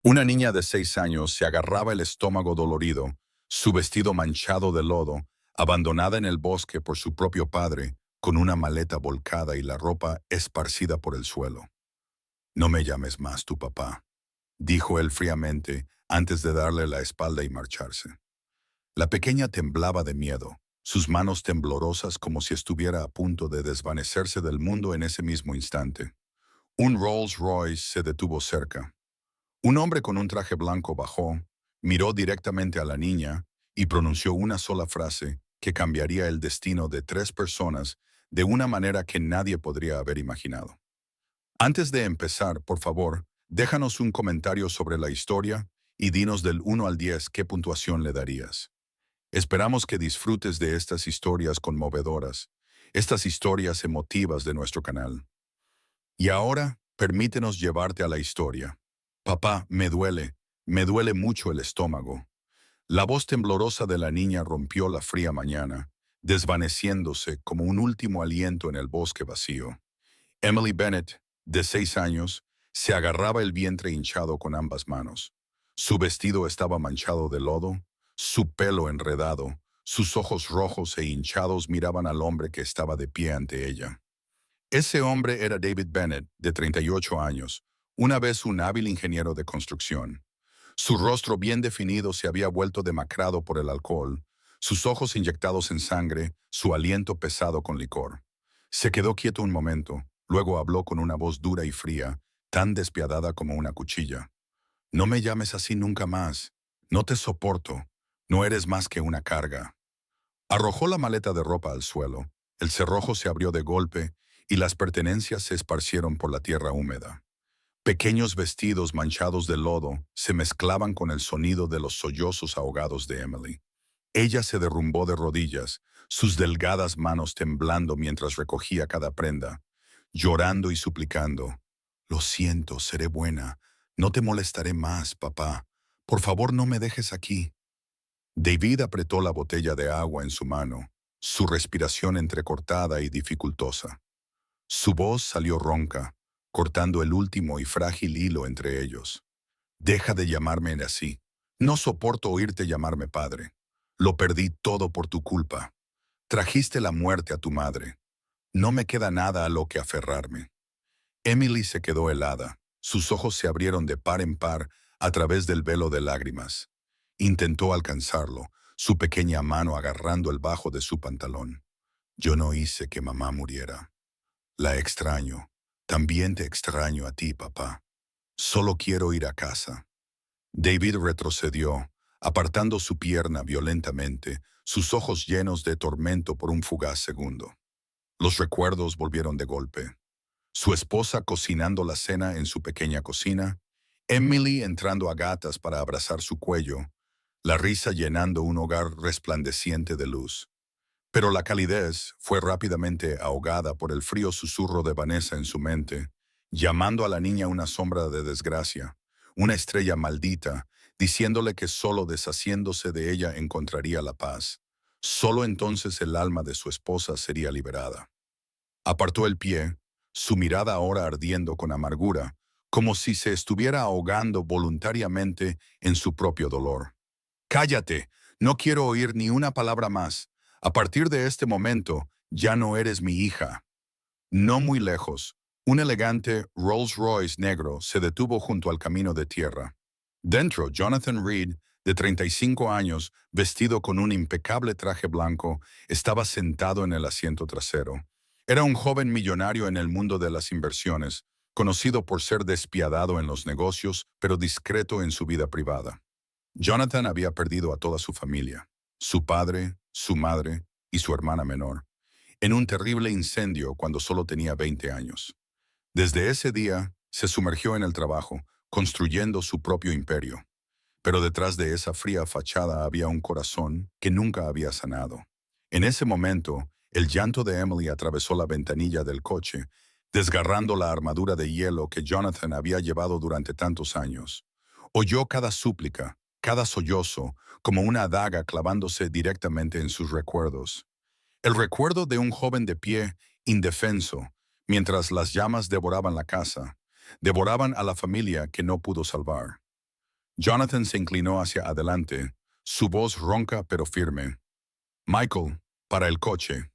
Una niña de 6 años se agarraba el estómago dolorido, su vestido manchado de lodo, abandonada en el bosque por su propio padre, con una maleta volcada y la ropa esparcida por el suelo. «No me llames más tu papá», dijo él fríamente antes de darle la espalda y marcharse. La pequeña temblaba de miedo, sus manos temblorosas como si estuviera a punto de desvanecerse del mundo en ese mismo instante. Un Rolls Royce se detuvo cerca. Un hombre con un traje blanco bajó, miró directamente a la niña y pronunció una sola frase que cambiaría el destino de 3 personas de una manera que nadie podría haber imaginado. Antes de empezar, por favor, déjanos un comentario sobre la historia y dinos del 1 al 10 qué puntuación le darías. Esperamos que disfrutes de estas historias conmovedoras, estas historias emotivas de nuestro canal. Y ahora, permítenos llevarte a la historia. Papá, me duele mucho el estómago. La voz temblorosa de la niña rompió la fría mañana, desvaneciéndose como un último aliento en el bosque vacío. Emily Bennett, de 6 años, se agarraba el vientre hinchado con ambas manos. Su vestido estaba manchado de lodo, su pelo enredado, sus ojos rojos e hinchados miraban al hombre que estaba de pie ante ella. Ese hombre era David Bennett, de 38 años, una vez un hábil ingeniero de construcción. Su rostro bien definido se había vuelto demacrado por el alcohol, sus ojos inyectados en sangre, su aliento pesado con licor. Se quedó quieto un momento, luego habló con una voz dura y fría, tan despiadada como una cuchilla. «No me llames así nunca más. No te soporto. No eres más que una carga». Arrojó la maleta de ropa al suelo, el cerrojo se abrió de golpe y las pertenencias se esparcieron por la tierra húmeda. Pequeños vestidos manchados de lodo se mezclaban con el sonido de los sollozos ahogados de Emily. Ella se derrumbó de rodillas, sus delgadas manos temblando mientras recogía cada prenda, llorando y suplicando. «Lo siento, seré buena. No te molestaré más, papá. Por favor, no me dejes aquí». David apretó la botella de agua en su mano, su respiración entrecortada y dificultosa. Su voz salió ronca, cortando el último y frágil hilo entre ellos. «Deja de llamarme así. No soporto oírte llamarme padre. Lo perdí todo por tu culpa. Trajiste la muerte a tu madre. No me queda nada a lo que aferrarme». Emily se quedó helada. Sus ojos se abrieron de par en par a través del velo de lágrimas. Intentó alcanzarlo, su pequeña mano agarrando el bajo de su pantalón. «Yo no hice que mamá muriera. La extraño. También te extraño a ti, papá. Solo quiero ir a casa». David retrocedió, apartando su pierna violentamente, sus ojos llenos de tormento por un fugaz segundo. Los recuerdos volvieron de golpe. Su esposa cocinando la cena en su pequeña cocina, Emily entrando a gatas para abrazar su cuello, la risa llenando un hogar resplandeciente de luz. Pero la calidez fue rápidamente ahogada por el frío susurro de Vanessa en su mente, llamando a la niña una sombra de desgracia, una estrella maldita, diciéndole que solo deshaciéndose de ella encontraría la paz. Solo entonces el alma de su esposa sería liberada. Apartó el pie, su mirada ahora ardiendo con amargura, como si se estuviera ahogando voluntariamente en su propio dolor. «Cállate, no quiero oír ni una palabra más. A partir de este momento, ya no eres mi hija». No muy lejos, un elegante Rolls Royce negro se detuvo junto al camino de tierra. Dentro, Jonathan Reed, de 35 años, vestido con un impecable traje blanco, estaba sentado en el asiento trasero. Era un joven millonario en el mundo de las inversiones, conocido por ser despiadado en los negocios, pero discreto en su vida privada. Jonathan había perdido a toda su familia, su padre, su madre y su hermana menor, en un terrible incendio cuando solo tenía 20 años. Desde ese día, se sumergió en el trabajo, construyendo su propio imperio. Pero detrás de esa fría fachada había un corazón que nunca había sanado. En ese momento, el llanto de Emily atravesó la ventanilla del coche, desgarrando la armadura de hielo que Jonathan había llevado durante tantos años. Oyó cada súplica, cada sollozo, como una daga clavándose directamente en sus recuerdos. El recuerdo de un joven de pie, indefenso, mientras las llamas devoraban la casa, devoraban a la familia que no pudo salvar. Jonathan se inclinó hacia adelante, su voz ronca pero firme. Michael, para el coche.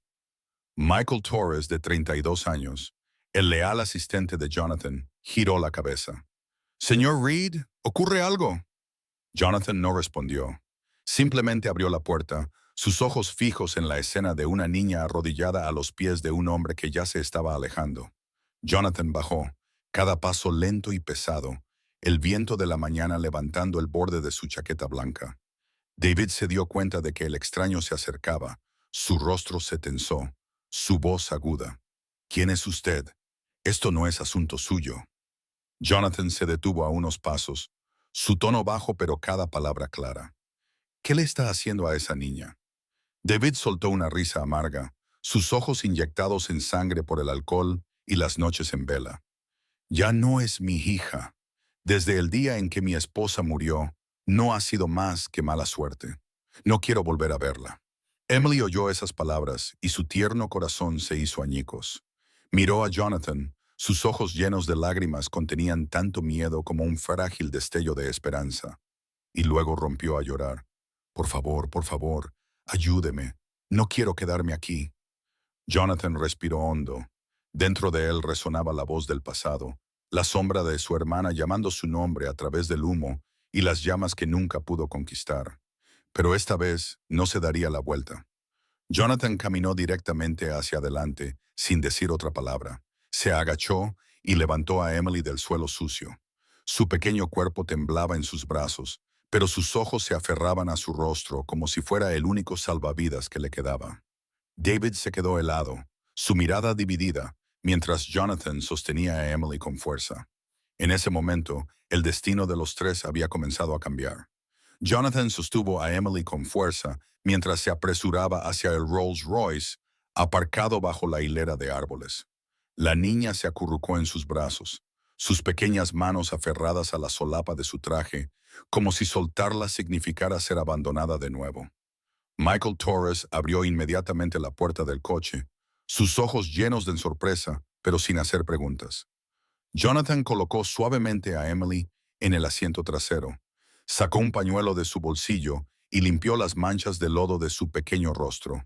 Michael Torres, de 32 años, el leal asistente de Jonathan, giró la cabeza. Señor Reed, ¿ocurre algo? Jonathan no respondió. Simplemente abrió la puerta, sus ojos fijos en la escena de una niña arrodillada a los pies de un hombre que ya se estaba alejando. Jonathan bajó, cada paso lento y pesado, el viento de la mañana levantando el borde de su chaqueta blanca. David se dio cuenta de que el extraño se acercaba. Su rostro se tensó, su voz aguda. ¿Quién es usted? Esto no es asunto suyo. Jonathan se detuvo a unos pasos, su tono bajo pero cada palabra clara. ¿Qué le está haciendo a esa niña? David soltó una risa amarga, sus ojos inyectados en sangre por el alcohol y las noches en vela. Ya no es mi hija. Desde el día en que mi esposa murió, no ha sido más que mala suerte. No quiero volver a verla. Emily oyó esas palabras y su tierno corazón se hizo añicos. Miró a Jonathan. Sus ojos llenos de lágrimas contenían tanto miedo como un frágil destello de esperanza. Y luego rompió a llorar. Por favor, ayúdeme. No quiero quedarme aquí. Jonathan respiró hondo. Dentro de él resonaba la voz del pasado, la sombra de su hermana llamando su nombre a través del humo y las llamas que nunca pudo conquistar. Pero esta vez no se daría la vuelta. Jonathan caminó directamente hacia adelante, sin decir otra palabra. Se agachó y levantó a Emily del suelo sucio. Su pequeño cuerpo temblaba en sus brazos, pero sus ojos se aferraban a su rostro como si fuera el único salvavidas que le quedaba. David se quedó helado, su mirada dividida, mientras Jonathan sostenía a Emily con fuerza. En ese momento, el destino de los tres había comenzado a cambiar. Jonathan sostuvo a Emily con fuerza mientras se apresuraba hacia el Rolls Royce, aparcado bajo la hilera de árboles. La niña se acurrucó en sus brazos, sus pequeñas manos aferradas a la solapa de su traje, como si soltarla significara ser abandonada de nuevo. Michael Torres abrió inmediatamente la puerta del coche, sus ojos llenos de sorpresa, pero sin hacer preguntas. Jonathan colocó suavemente a Emily en el asiento trasero, sacó un pañuelo de su bolsillo y limpió las manchas de lodo de su pequeño rostro.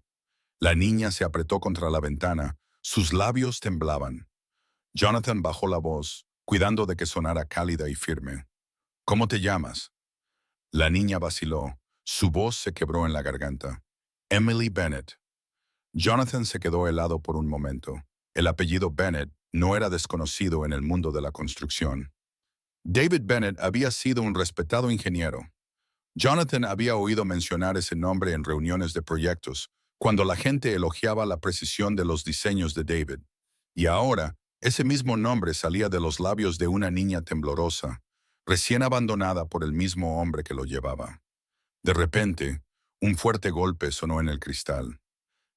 La niña se apretó contra la ventana, sus labios temblaban. Jonathan bajó la voz, cuidando de que sonara cálida y firme. ¿Cómo te llamas? La niña vaciló, su voz se quebró en la garganta. Emily Bennett. Jonathan se quedó helado por un momento. El apellido Bennett no era desconocido en el mundo de la construcción. David Bennett había sido un respetado ingeniero. Jonathan había oído mencionar ese nombre en reuniones de proyectos, cuando la gente elogiaba la precisión de los diseños de David. Y ahora, ese mismo nombre salía de los labios de una niña temblorosa, recién abandonada por el mismo hombre que lo llevaba. De repente, un fuerte golpe sonó en el cristal.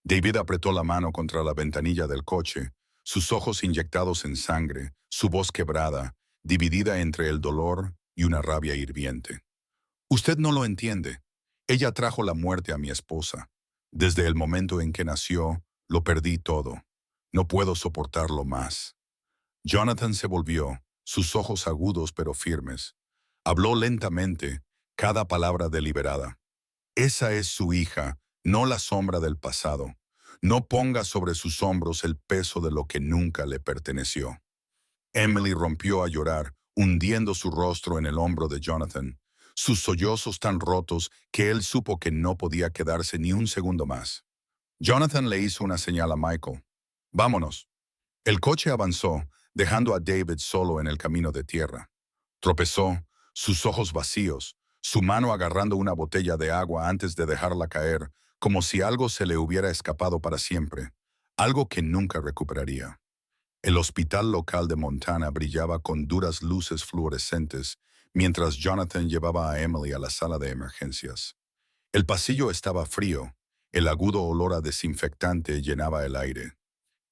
David apretó la mano contra la ventanilla del coche, sus ojos inyectados en sangre, su voz quebrada, dividida entre el dolor y una rabia hirviente. Usted no lo entiende. Ella trajo la muerte a mi esposa. Desde el momento en que nació, lo perdí todo. No puedo soportarlo más. Jonathan se volvió, sus ojos agudos pero firmes. Habló lentamente, cada palabra deliberada. Esa es su hija, no la sombra del pasado. No ponga sobre sus hombros el peso de lo que nunca le perteneció. Emily rompió a llorar, hundiendo su rostro en el hombro de Jonathan, sus sollozos tan rotos que él supo que no podía quedarse ni un segundo más. Jonathan le hizo una señal a Michael. Vámonos. El coche avanzó, dejando a David solo en el camino de tierra. Tropezó, sus ojos vacíos, su mano agarrando una botella de agua antes de dejarla caer, como si algo se le hubiera escapado para siempre, algo que nunca recuperaría. El hospital local de Montana brillaba con duras luces fluorescentes mientras Jonathan llevaba a Emily a la sala de emergencias. El pasillo estaba frío, el agudo olor a desinfectante llenaba el aire.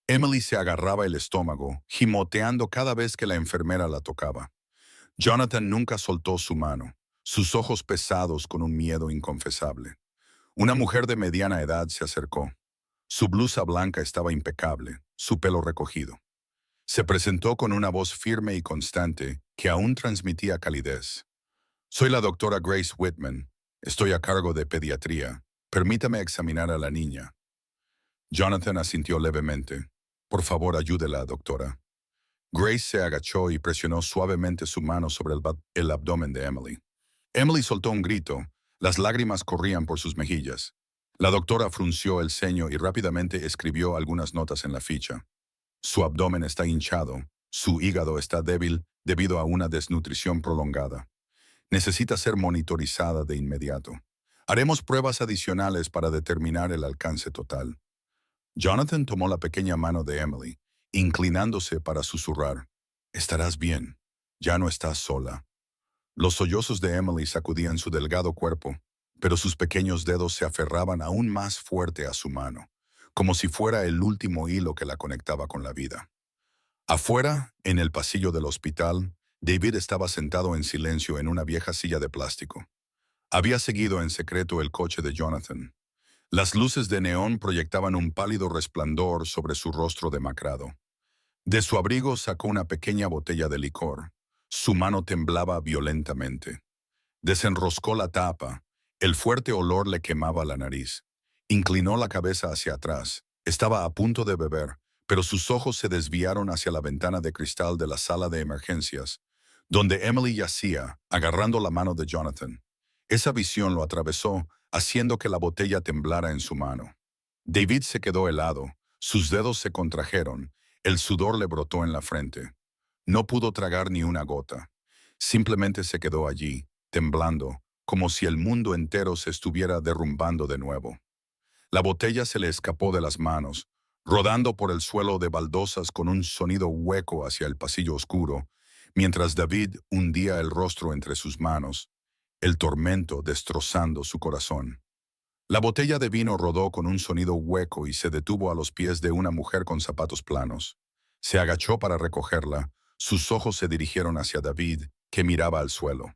Emily se agarraba el estómago, gimoteando cada vez que la enfermera la tocaba. Jonathan nunca soltó su mano, sus ojos pesados con un miedo inconfesable. Una mujer de mediana edad se acercó. Su blusa blanca estaba impecable, su pelo recogido. Se presentó con una voz firme y constante que aún transmitía calidez. Soy la doctora Grace Whitman. Estoy a cargo de pediatría. Permítame examinar a la niña. Jonathan asintió levemente. Por favor, ayúdela, doctora. Grace se agachó y presionó suavemente su mano sobre el abdomen de Emily. Emily soltó un grito. Las lágrimas corrían por sus mejillas. La doctora frunció el ceño y rápidamente escribió algunas notas en la ficha. Su abdomen está hinchado. Su hígado está débil debido a una desnutrición prolongada. Necesita ser monitorizada de inmediato. Haremos pruebas adicionales para determinar el alcance total. Jonathan tomó la pequeña mano de Emily, inclinándose para susurrar. Estarás bien. Ya no estás sola. Los sollozos de Emily sacudían su delgado cuerpo, pero sus pequeños dedos se aferraban aún más fuerte a su mano, como si fuera el último hilo que la conectaba con la vida. Afuera, en el pasillo del hospital, David estaba sentado en silencio en una vieja silla de plástico. Había seguido en secreto el coche de Jonathan. Las luces de neón proyectaban un pálido resplandor sobre su rostro demacrado. De su abrigo sacó una pequeña botella de licor. Su mano temblaba violentamente. Desenroscó la tapa. El fuerte olor le quemaba la nariz. Inclinó la cabeza hacia atrás. Estaba a punto de beber, pero sus ojos se desviaron hacia la ventana de cristal de la sala de emergencias, donde Emily yacía, agarrando la mano de Jonathan. Esa visión lo atravesó, haciendo que la botella temblara en su mano. David se quedó helado, sus dedos se contrajeron, el sudor le brotó en la frente. No pudo tragar ni una gota. Simplemente se quedó allí, temblando, como si el mundo entero se estuviera derrumbando de nuevo. La botella se le escapó de las manos, rodando por el suelo de baldosas con un sonido hueco hacia el pasillo oscuro, mientras David hundía el rostro entre sus manos, el tormento destrozando su corazón. La botella de vino rodó con un sonido hueco y se detuvo a los pies de una mujer con zapatos planos. Se agachó para recogerla, sus ojos se dirigieron hacia David, que miraba al suelo.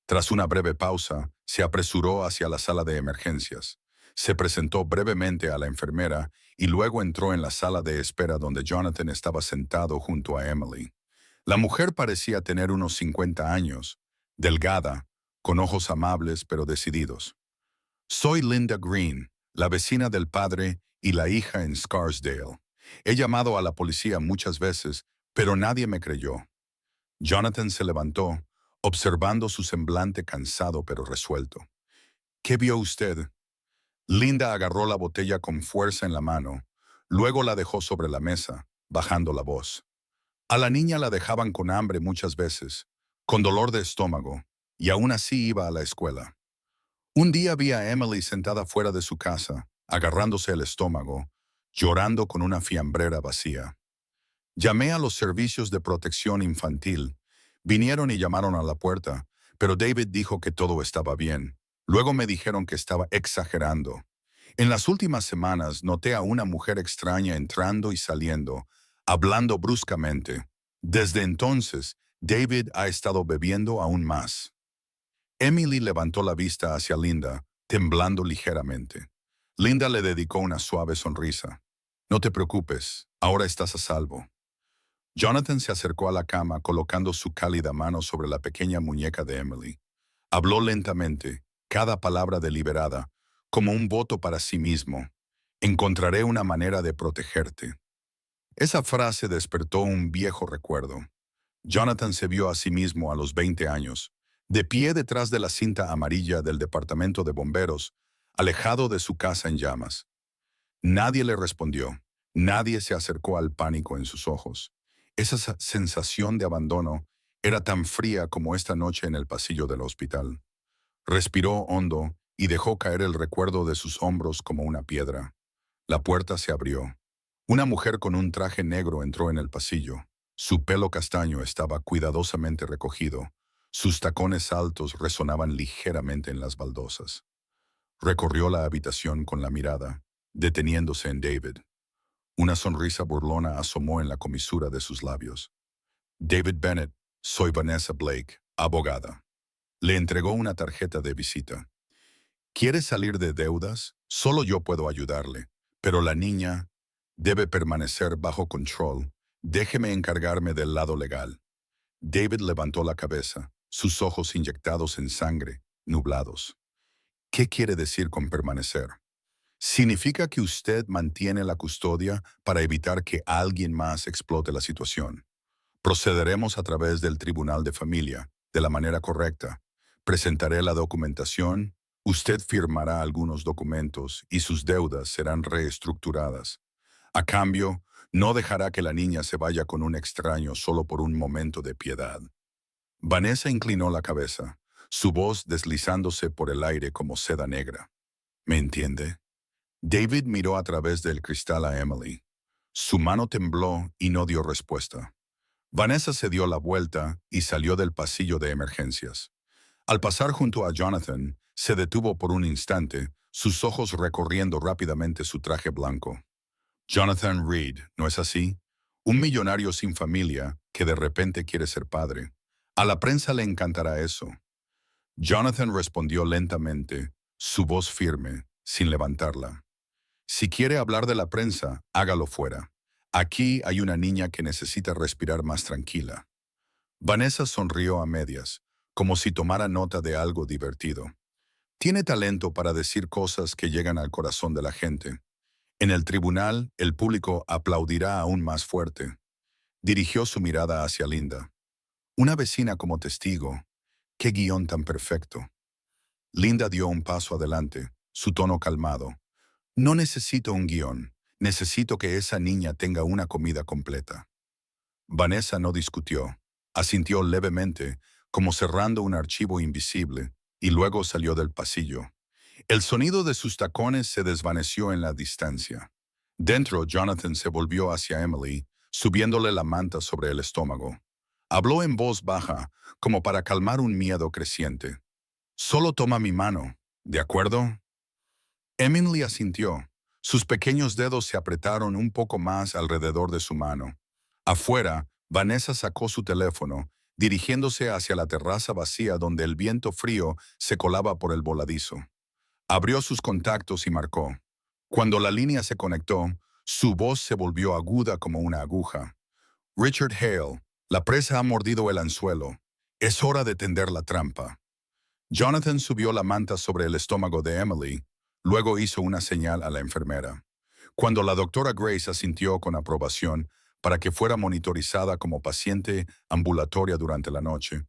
Tras una breve pausa, se apresuró hacia la sala de emergencias. Se presentó brevemente a la enfermera y luego entró en la sala de espera donde Jonathan estaba sentado junto a Emily. La mujer parecía tener unos 50 años, delgada, con ojos amables pero decididos. Soy Linda Green, la vecina del padre y la hija en Scarsdale. He llamado a la policía muchas veces, pero nadie me creyó. Jonathan se levantó, observando su semblante cansado pero resuelto. ¿Qué vio usted? Linda agarró la botella con fuerza en la mano, luego la dejó sobre la mesa, bajando la voz. A la niña la dejaban con hambre muchas veces, con dolor de estómago, y aún así iba a la escuela. Un día vi a Emily sentada fuera de su casa, agarrándose el estómago, llorando con una fiambrera vacía. Llamé a los servicios de protección infantil. Vinieron y llamaron a la puerta, pero David dijo que todo estaba bien. Luego me dijeron que estaba exagerando. En las últimas semanas noté a una mujer extraña entrando y saliendo, hablando bruscamente. Desde entonces, David ha estado bebiendo aún más. Emily levantó la vista hacia Linda, temblando ligeramente. Linda le dedicó una suave sonrisa. No te preocupes, ahora estás a salvo. Jonathan se acercó a la cama colocando su cálida mano sobre la pequeña muñeca de Emily. Habló lentamente, cada palabra deliberada, como un voto para sí mismo. Encontraré una manera de protegerte. Esa frase despertó un viejo recuerdo. Jonathan se vio a sí mismo a los 20 años, de pie detrás de la cinta amarilla del departamento de bomberos, alejado de su casa en llamas. Nadie le respondió, nadie se acercó al pánico en sus ojos. Esa sensación de abandono era tan fría como esta noche en el pasillo del hospital. Respiró hondo y dejó caer el recuerdo de sus hombros como una piedra. La puerta se abrió. Una mujer con un traje negro entró en el pasillo. Su pelo castaño estaba cuidadosamente recogido. Sus tacones altos resonaban ligeramente en las baldosas. Recorrió la habitación con la mirada, deteniéndose en David. Una sonrisa burlona asomó en la comisura de sus labios. David Bennett, soy Vanessa Blake, abogada. Le entregó una tarjeta de visita. ¿Quiere salir de deudas? Solo yo puedo ayudarle, pero la niña debe permanecer bajo control. Déjeme encargarme del lado legal. David levantó la cabeza. sus ojos inyectados en sangre, nublados. ¿Qué quiere decir con permanecer? Significa que usted mantiene la custodia para evitar que alguien más explote la situación. Procederemos a través del Tribunal de Familia, de la manera correcta. Presentaré la documentación, usted firmará algunos documentos y sus deudas serán reestructuradas. A cambio, no dejará que la niña se vaya con un extraño solo por un momento de piedad. Vanessa inclinó la cabeza, su voz deslizándose por el aire como seda negra. ¿Me entiende? David miró a través del cristal a Emily. Su mano tembló y no dio respuesta. Vanessa se dio la vuelta y salió del pasillo de emergencias. Al pasar junto a Jonathan, se detuvo por un instante, sus ojos recorriendo rápidamente su traje blanco. Jonathan Reed, ¿no es así? Un millonario sin familia que de repente quiere ser padre. A la prensa le encantará eso. Jonathan respondió lentamente, su voz firme, sin levantarla. Si quiere hablar de la prensa, hágalo fuera. Aquí hay una niña que necesita respirar más tranquila. Vanessa sonrió a medias, como si tomara nota de algo divertido. Tiene talento para decir cosas que llegan al corazón de la gente. En el tribunal, el público aplaudirá aún más fuerte. Dirigió su mirada hacia Linda. Una vecina como testigo. ¡Qué guión tan perfecto! Linda dio un paso adelante, su tono calmado. No necesito un guión, necesito que esa niña tenga una comida completa. Vanessa no discutió. Asintió levemente, como cerrando un archivo invisible, y luego salió del pasillo. El sonido de sus tacones se desvaneció en la distancia. Dentro, Jonathan se volvió hacia Emily, subiéndole la manta sobre el estómago. Habló en voz baja, como para calmar un miedo creciente. «Solo toma mi mano, ¿de acuerdo?» Emily asintió. Sus pequeños dedos se apretaron un poco más alrededor de su mano. Afuera, Vanessa sacó su teléfono, dirigiéndose hacia la terraza vacía donde el viento frío se colaba por el voladizo. Abrió sus contactos y marcó. Cuando la línea se conectó, su voz se volvió aguda como una aguja. «Richard Hale, la presa ha mordido el anzuelo. Es hora de tender la trampa». Jonathan subió la manta sobre el estómago de Emily, luego hizo una señal a la enfermera. Cuando la doctora Grace asintió con aprobación para que fuera monitorizada como paciente ambulatoria durante la noche,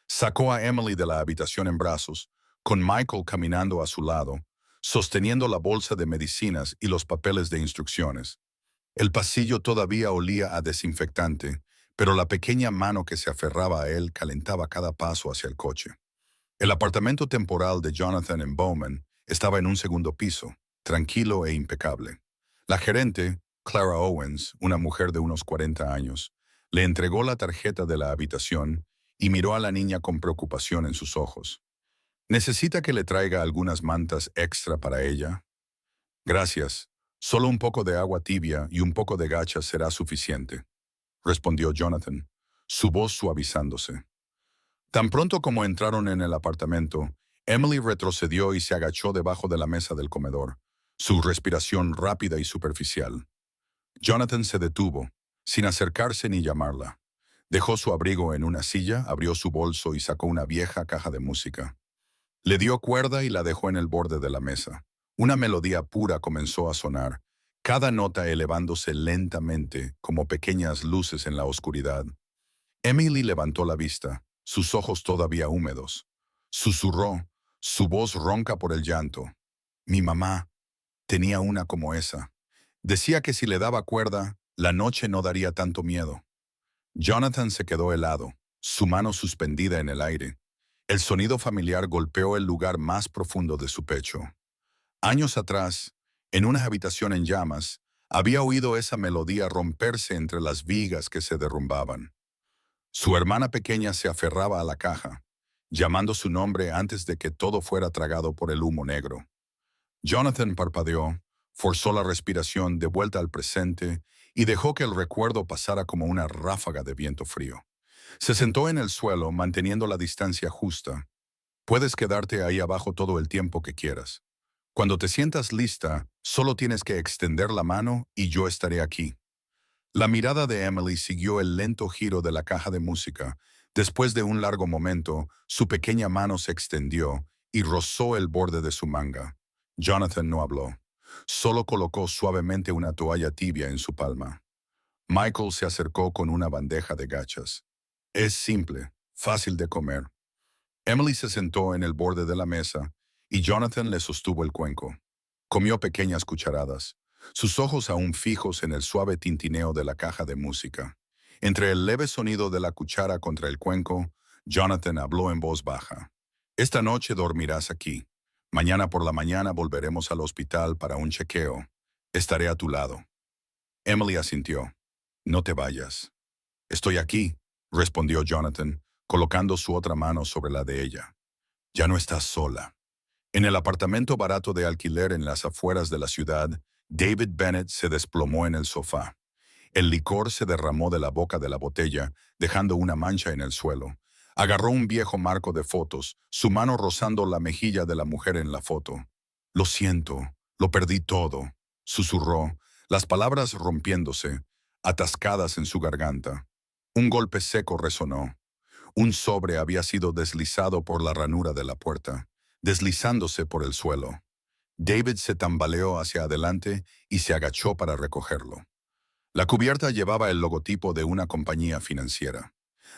sacó a Emily de la habitación en brazos, con Michael caminando a su lado, sosteniendo la bolsa de medicinas y los papeles de instrucciones. El pasillo todavía olía a desinfectante, pero la pequeña mano que se aferraba a él calentaba cada paso hacia el coche. El apartamento temporal de Jonathan en Bowman estaba en un segundo piso, tranquilo e impecable. La gerente, Clara Owens, una mujer de unos 40 años, le entregó la tarjeta de la habitación y miró a la niña con preocupación en sus ojos. ¿Necesita que le traiga algunas mantas extra para ella? Gracias. Solo un poco de agua tibia y un poco de gacha será suficiente, respondió Jonathan, su voz suavizándose. Tan pronto como entraron en el apartamento, Emily retrocedió y se agachó debajo de la mesa del comedor, su respiración rápida y superficial. Jonathan se detuvo, sin acercarse ni llamarla. Dejó su abrigo en una silla, abrió su bolso y sacó una vieja caja de música. Le dio cuerda y la dejó en el borde de la mesa. Una melodía pura comenzó a sonar, cada nota elevándose lentamente como pequeñas luces en la oscuridad. Emily levantó la vista, sus ojos todavía húmedos. Susurró, su voz ronca por el llanto. Mi mamá tenía una como esa. Decía que si le daba cuerda, la noche no daría tanto miedo. Jonathan se quedó helado, su mano suspendida en el aire. El sonido familiar golpeó el lugar más profundo de su pecho. Años atrás, en una habitación en llamas, había oído esa melodía romperse entre las vigas que se derrumbaban. Su hermana pequeña se aferraba a la caja, llamando su nombre antes de que todo fuera tragado por el humo negro. Jonathan parpadeó, forzó la respiración de vuelta al presente y dejó que el recuerdo pasara como una ráfaga de viento frío. Se sentó en el suelo, manteniendo la distancia justa. Puedes quedarte ahí abajo todo el tiempo que quieras. Cuando te sientas lista, solo tienes que extender la mano y yo estaré aquí. La mirada de Emily siguió el lento giro de la caja de música, Después de un largo momento, su pequeña mano se extendió y rozó el borde de su manga. Jonathan no habló. Solo colocó suavemente una toalla tibia en su palma. Michael se acercó con una bandeja de gachas. Es simple, fácil de comer. Emily se sentó en el borde de la mesa y Jonathan le sostuvo el cuenco. Comió pequeñas cucharadas, sus ojos aún fijos en el suave tintineo de la caja de música. Entre el leve sonido de la cuchara contra el cuenco, Jonathan habló en voz baja. Esta noche dormirás aquí. Mañana por la mañana volveremos al hospital para un chequeo. Estaré a tu lado. Emily asintió. No te vayas. Estoy aquí, respondió Jonathan, colocando su otra mano sobre la de ella. Ya no estás sola. En el apartamento barato de alquiler en las afueras de la ciudad, David Bennett se desplomó en el sofá. El licor se derramó de la boca de la botella, dejando una mancha en el suelo. Agarró un viejo marco de fotos, su mano rozando la mejilla de la mujer en la foto. Lo siento, lo perdí todo, susurró, las palabras rompiéndose, atascadas en su garganta. Un golpe seco resonó. Un sobre había sido deslizado por la ranura de la puerta, deslizándose por el suelo. David se tambaleó hacia adelante y se agachó para recogerlo. La cubierta llevaba el logotipo de una compañía financiera.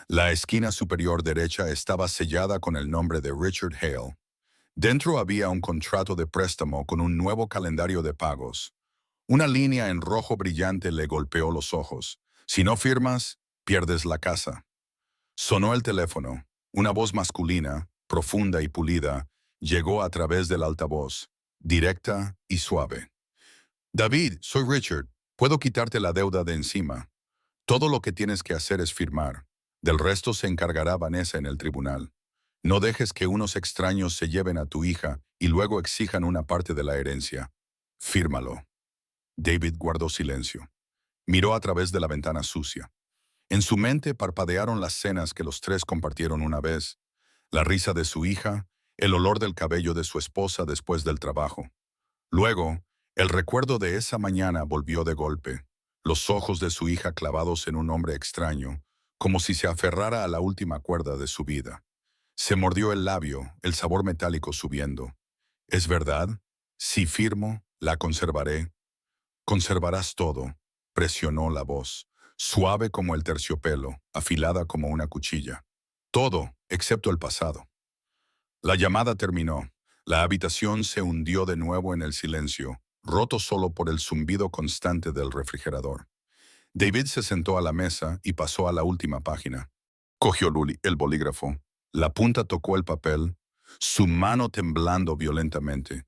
La esquina superior derecha estaba sellada con el nombre de Richard Hale. Dentro había un contrato de préstamo con un nuevo calendario de pagos. Una línea en rojo brillante le golpeó los ojos. Si no firmas, pierdes la casa. Sonó el teléfono. Una voz masculina, profunda y pulida, llegó a través del altavoz, directa y suave. David, soy Richard. Puedo quitarte la deuda de encima. Todo lo que tienes que hacer es firmar. Del resto se encargará Vanessa en el tribunal. No dejes que unos extraños se lleven a tu hija y luego exijan una parte de la herencia. Fírmalo. David guardó silencio. Miró a través de la ventana sucia. En su mente parpadearon las cenas que los tres compartieron una vez, la risa de su hija, el olor del cabello de su esposa después del trabajo. Luego, el recuerdo de esa mañana volvió de golpe, los ojos de su hija clavados en un hombre extraño, como si se aferrara a la última cuerda de su vida. Se mordió el labio, el sabor metálico subiendo. ¿Es verdad? Si firmo, la conservaré. Conservarás todo, presionó la voz, suave como el terciopelo, afilada como una cuchilla. Todo, excepto el pasado. La llamada terminó. La habitación se hundió de nuevo en el silencio, roto solo por el zumbido constante del refrigerador. David se sentó a la mesa y pasó a la última página. Cogió el bolígrafo. La punta tocó el papel, su mano temblando violentamente,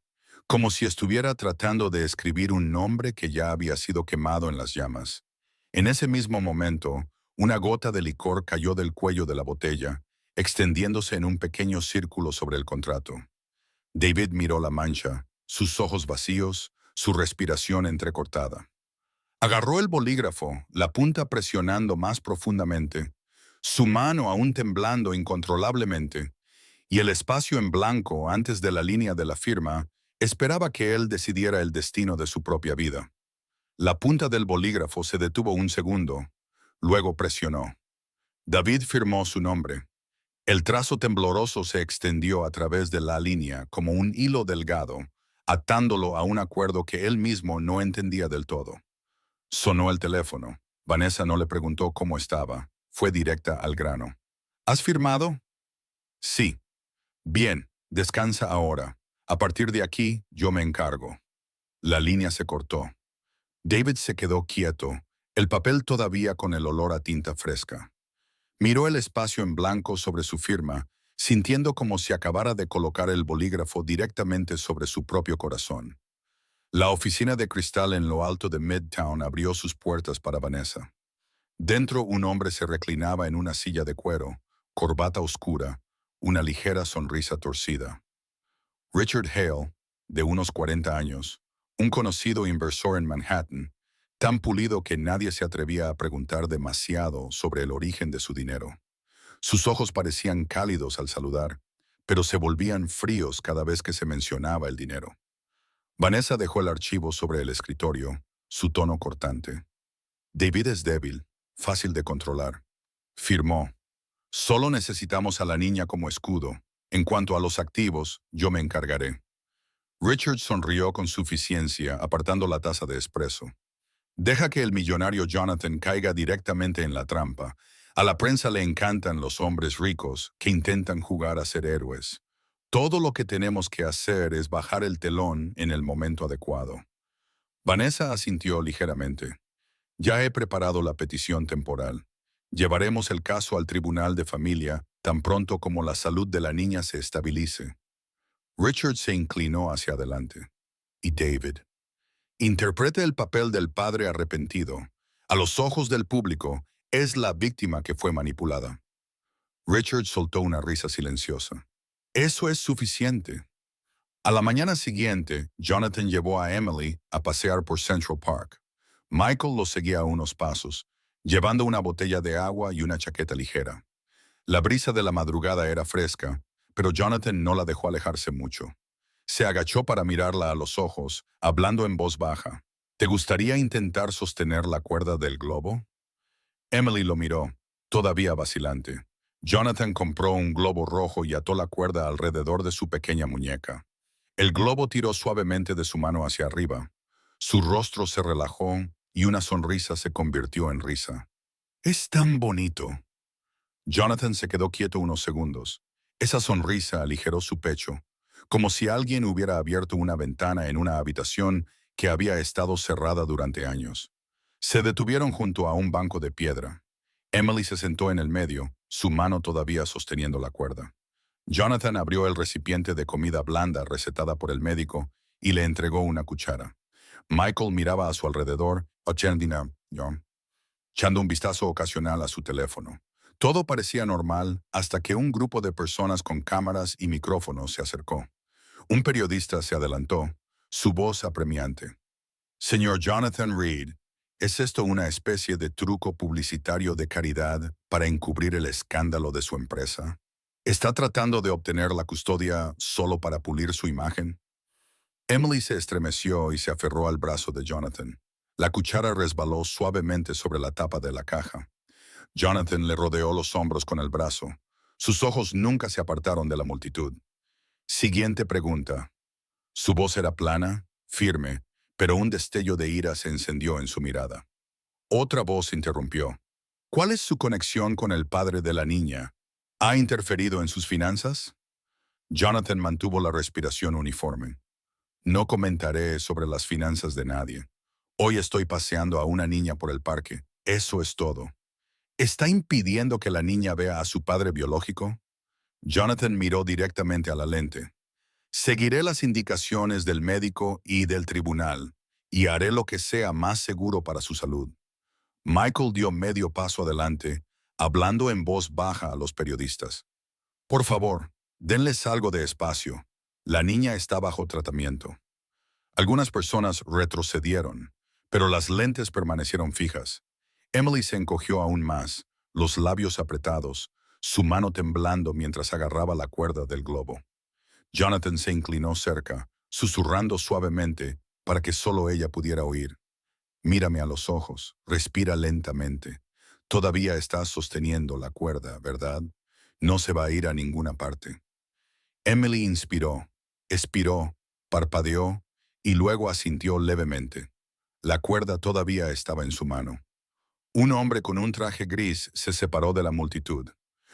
como si estuviera tratando de escribir un nombre que ya había sido quemado en las llamas. En ese mismo momento, una gota de licor cayó del cuello de la botella, extendiéndose en un pequeño círculo sobre el contrato. David miró la mancha, sus ojos vacíos, su respiración entrecortada. Agarró el bolígrafo, la punta presionando más profundamente, su mano aún temblando incontrolablemente, y el espacio en blanco antes de la línea de la firma esperaba que él decidiera el destino de su propia vida. La punta del bolígrafo se detuvo un segundo, luego presionó. David firmó su nombre. El trazo tembloroso se extendió a través de la línea como un hilo delgado, atándolo a un acuerdo que él mismo no entendía del todo. Sonó el teléfono. Vanessa no le preguntó cómo estaba. Fue directa al grano. ¿Has firmado? Sí. Bien, descansa ahora. A partir de aquí, yo me encargo. La línea se cortó. David se quedó quieto, el papel todavía con el olor a tinta fresca. Miró el espacio en blanco sobre su firma, sintiendo como si acabara de colocar el bolígrafo directamente sobre su propio corazón. La oficina de cristal en lo alto de Midtown abrió sus puertas para Vanessa. Dentro un hombre se reclinaba en una silla de cuero, corbata oscura, una ligera sonrisa torcida. Richard Hale, de unos 40 años, un conocido inversor en Manhattan, tan pulido que nadie se atrevía a preguntar demasiado sobre el origen de su dinero. Sus ojos parecían cálidos al saludar, pero se volvían fríos cada vez que se mencionaba el dinero. Vanessa dejó el archivo sobre el escritorio, su tono cortante. David es débil, fácil de controlar. Firmó. Solo necesitamos a la niña como escudo. En cuanto a los activos, yo me encargaré. Richard sonrió con suficiencia, apartando la taza de espresso. Deja que el millonario Jonathan caiga directamente en la trampa. A la prensa le encantan los hombres ricos que intentan jugar a ser héroes. Todo lo que tenemos que hacer es bajar el telón en el momento adecuado. Vanessa asintió ligeramente. Ya he preparado la petición temporal. Llevaremos el caso al tribunal de familia tan pronto como la salud de la niña se estabilice. Richard se inclinó hacia adelante. ¿Y David? Interprete el papel del padre arrepentido. A los ojos del público, es la víctima que fue manipulada. Richard soltó una risa silenciosa. Eso es suficiente. A la mañana siguiente, Jonathan llevó a Emily a pasear por Central Park. Michael lo seguía a unos pasos, llevando una botella de agua y una chaqueta ligera. La brisa de la madrugada era fresca, pero Jonathan no la dejó alejarse mucho. Se agachó para mirarla a los ojos, hablando en voz baja. ¿Te gustaría intentar sostener la cuerda del globo? Emily lo miró, todavía vacilante. Jonathan compró un globo rojo y ató la cuerda alrededor de su pequeña muñeca. El globo tiró suavemente de su mano hacia arriba. Su rostro se relajó y una sonrisa se convirtió en risa. «Es tan bonito». Jonathan se quedó quieto unos segundos. Esa sonrisa aligeró su pecho, como si alguien hubiera abierto una ventana en una habitación que había estado cerrada durante años. Se detuvieron junto a un banco de piedra. Emily se sentó en el medio, su mano todavía sosteniendo la cuerda. Jonathan abrió el recipiente de comida blanda recetada por el médico y le entregó una cuchara. Michael miraba a su alrededor, echando un vistazo ocasional a su teléfono. Todo parecía normal hasta que un grupo de personas con cámaras y micrófonos se acercó. Un periodista se adelantó, su voz apremiante. «Señor Jonathan Reed, ¿es esto una especie de truco publicitario de caridad para encubrir el escándalo de su empresa? ¿Está tratando de obtener la custodia solo para pulir su imagen?» Emily se estremeció y se aferró al brazo de Jonathan. La cuchara resbaló suavemente sobre la tapa de la caja. Jonathan le rodeó los hombros con el brazo. Sus ojos nunca se apartaron de la multitud. Siguiente pregunta. Su voz era plana, firme, pero un destello de ira se encendió en su mirada. Otra voz interrumpió. ¿Cuál es su conexión con el padre de la niña? ¿Ha interferido en sus finanzas? Jonathan mantuvo la respiración uniforme. No comentaré sobre las finanzas de nadie. Hoy estoy paseando a una niña por el parque. Eso es todo. ¿Está impidiendo que la niña vea a su padre biológico? Jonathan miró directamente a la lente. Seguiré las indicaciones del médico y del tribunal, y haré lo que sea más seguro para su salud. Michael dio medio paso adelante, hablando en voz baja a los periodistas. Por favor, denles algo de espacio. La niña está bajo tratamiento. Algunas personas retrocedieron, pero las lentes permanecieron fijas. Emily se encogió aún más, los labios apretados, su mano temblando mientras agarraba la cuerda del globo. Jonathan se inclinó cerca, susurrando suavemente para que solo ella pudiera oír. «Mírame a los ojos, respira lentamente. Todavía estás sosteniendo la cuerda, ¿verdad? No se va a ir a ninguna parte». Emily inspiró, expiró, parpadeó y luego asintió levemente. La cuerda todavía estaba en su mano. Un hombre con un traje gris se separó de la multitud.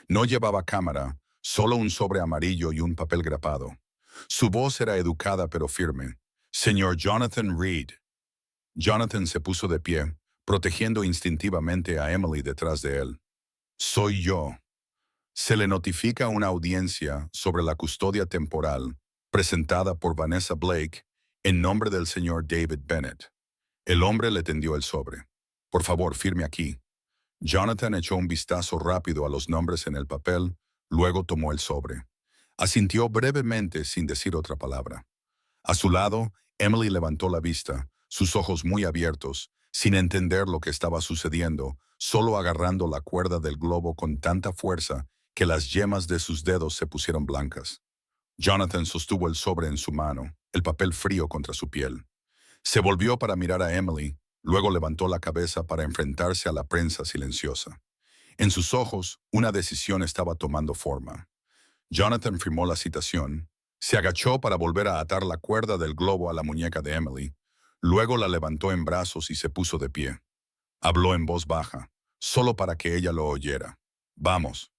No llevaba cámara, solo un sobre amarillo y un papel grapado. Su voz era educada pero firme. «Señor Jonathan Reed». Jonathan se puso de pie, protegiendo instintivamente a Emily detrás de él. «Soy yo». Se le notifica una audiencia sobre la custodia temporal presentada por Vanessa Blake en nombre del señor David Bennett. El hombre le tendió el sobre. «Por favor, firme aquí». Jonathan echó un vistazo rápido a los nombres en el papel, luego tomó el sobre. Asintió brevemente sin decir otra palabra. A su lado, Emily levantó la vista, sus ojos muy abiertos, sin entender lo que estaba sucediendo, solo agarrando la cuerda del globo con tanta fuerza que las yemas de sus dedos se pusieron blancas. Jonathan sostuvo el sobre en su mano, el papel frío contra su piel. Se volvió para mirar a Emily, luego levantó la cabeza para enfrentarse a la prensa silenciosa. En sus ojos, una decisión estaba tomando forma. Jonathan firmó la citación, se agachó para volver a atar la cuerda del globo a la muñeca de Emily, luego la levantó en brazos y se puso de pie. Habló en voz baja, solo para que ella lo oyera. «Vamos».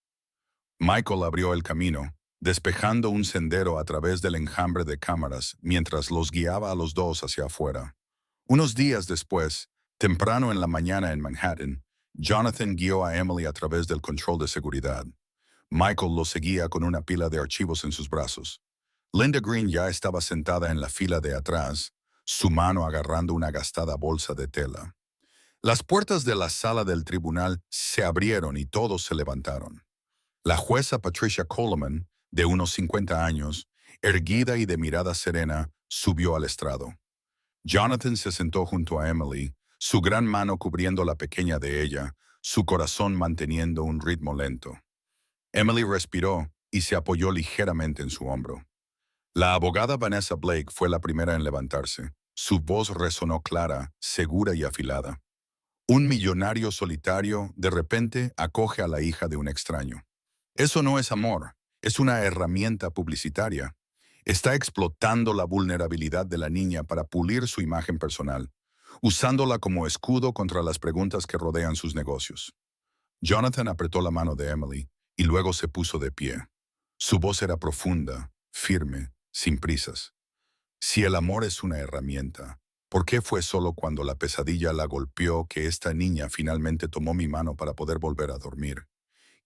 Michael abrió el camino, despejando un sendero a través del enjambre de cámaras mientras los guiaba a los dos hacia afuera. Unos días después, temprano en la mañana en Manhattan, Jonathan guió a Emily a través del control de seguridad. Michael lo seguía con una pila de archivos en sus brazos. Linda Green ya estaba sentada en la fila de atrás, su mano agarrando una gastada bolsa de tela. Las puertas de la sala del tribunal se abrieron y todos se levantaron. La jueza Patricia Coleman, de unos 50 años, erguida y de mirada serena, subió al estrado. Jonathan se sentó junto a Emily, su gran mano cubriendo la pequeña de ella, su corazón manteniendo un ritmo lento. Emily respiró y se apoyó ligeramente en su hombro. La abogada Vanessa Blake fue la primera en levantarse. Su voz resonó clara, segura y afilada. Un millonario solitario de repente acoge a la hija de un extraño. Eso no es amor, es una herramienta publicitaria. Está explotando la vulnerabilidad de la niña para pulir su imagen personal, usándola como escudo contra las preguntas que rodean sus negocios. Jonathan apretó la mano de Emily y luego se puso de pie. Su voz era profunda, firme, sin prisas. Si el amor es una herramienta, ¿por qué fue solo cuando la pesadilla la golpeó que esta niña finalmente tomó mi mano para poder volver a dormir?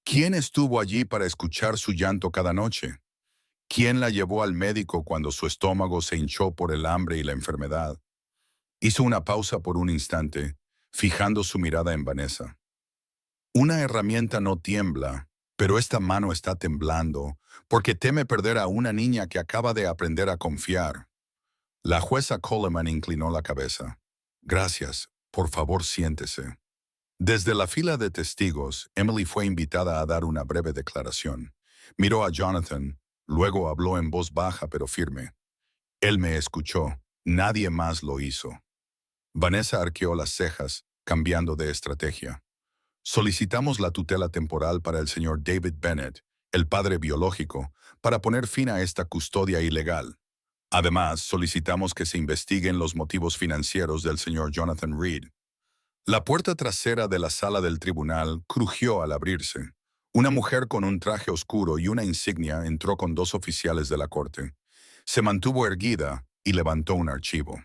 ¿Quién estuvo allí para escuchar su llanto cada noche? ¿Quién la llevó al médico cuando su estómago se hinchó por el hambre y la enfermedad? Hizo una pausa por un instante, fijando su mirada en Vanessa. Una herramienta no tiembla, pero esta mano está temblando porque teme perder a una niña que acaba de aprender a confiar. La jueza Coleman inclinó la cabeza. Gracias, por favor siéntese. Desde la fila de testigos, Emily fue invitada a dar una breve declaración. Miró a Jonathan, luego habló en voz baja pero firme. Él me escuchó, nadie más lo hizo. Vanessa arqueó las cejas, cambiando de estrategia. Solicitamos la tutela temporal para el señor David Bennett, el padre biológico, para poner fin a esta custodia ilegal. Además, solicitamos que se investiguen los motivos financieros del señor Jonathan Reed. La puerta trasera de la sala del tribunal crujió al abrirse. Una mujer con un traje oscuro y una insignia entró con dos oficiales de la corte. Se mantuvo erguida y levantó un archivo.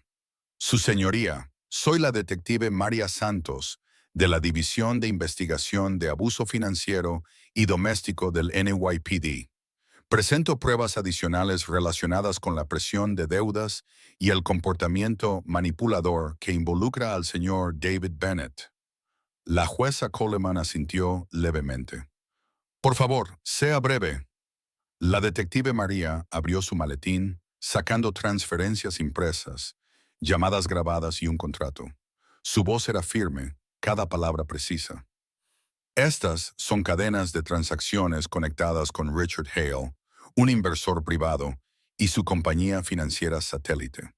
Su señoría, soy la detective María Santos, de la División de Investigación de Abuso Financiero y Doméstico del NYPD. Presento pruebas adicionales relacionadas con la presión de deudas y el comportamiento manipulador que involucra al señor David Bennett. La jueza Coleman asintió levemente. Por favor, sea breve. La detective María abrió su maletín, sacando transferencias impresas, llamadas grabadas y un contrato. Su voz era firme, cada palabra precisa. Estas son cadenas de transacciones conectadas con Richard Hale, un inversor privado, y su compañía financiera satélite.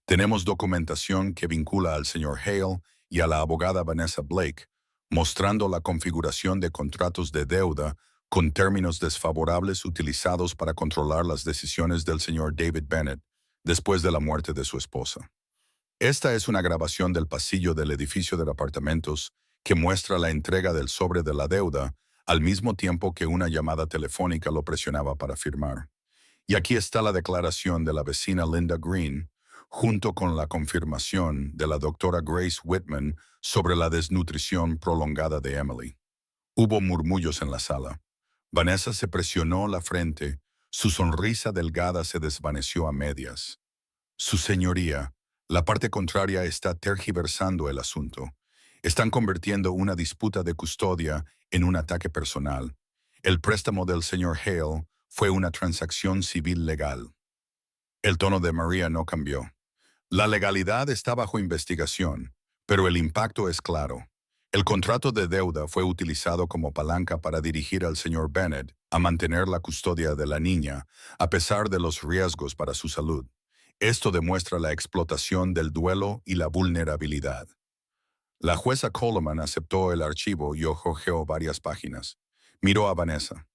Tenemos documentación que vincula al señor Hale y a la abogada Vanessa Blake, mostrando la configuración de contratos de deuda con términos desfavorables utilizados para controlar las decisiones del señor David Bennett después de la muerte de su esposa. Esta es una grabación del pasillo del edificio de apartamentos que muestra la entrega del sobre de la deuda al mismo tiempo que una llamada telefónica lo presionaba para firmar. Y aquí está la declaración de la vecina Linda Green, junto con la confirmación de la doctora Grace Whitman sobre la desnutrición prolongada de Emily. Hubo murmullos en la sala. Vanessa se presionó la frente, su sonrisa delgada se desvaneció a medias. Su señoría, la parte contraria está tergiversando el asunto. Están convirtiendo una disputa de custodia en un ataque personal. El préstamo del señor Hale fue una transacción civil legal. El tono de María no cambió. La legalidad está bajo investigación, pero el impacto es claro. El contrato de deuda fue utilizado como palanca para dirigir al señor Bennett a mantener la custodia de la niña, a pesar de los riesgos para su salud. Esto demuestra la explotación del duelo y la vulnerabilidad. La jueza Coleman aceptó el archivo y hojeó varias páginas. Miró a Vanessa.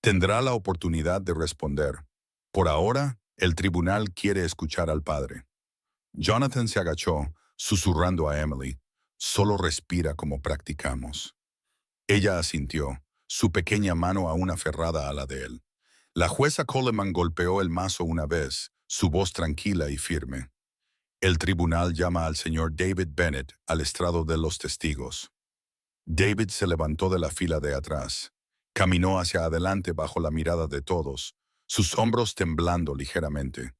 Tendrá la oportunidad de responder. Por ahora, el tribunal quiere escuchar al padre. Jonathan se agachó, susurrando a Emily. Solo respira como practicamos. Ella asintió, su pequeña mano aún aferrada a la de él. La jueza Coleman golpeó el mazo una vez, su voz tranquila y firme. El tribunal llama al señor David Bennett al estrado de los testigos. David se levantó de la fila de atrás. Caminó hacia adelante bajo la mirada de todos, sus hombros temblando ligeramente.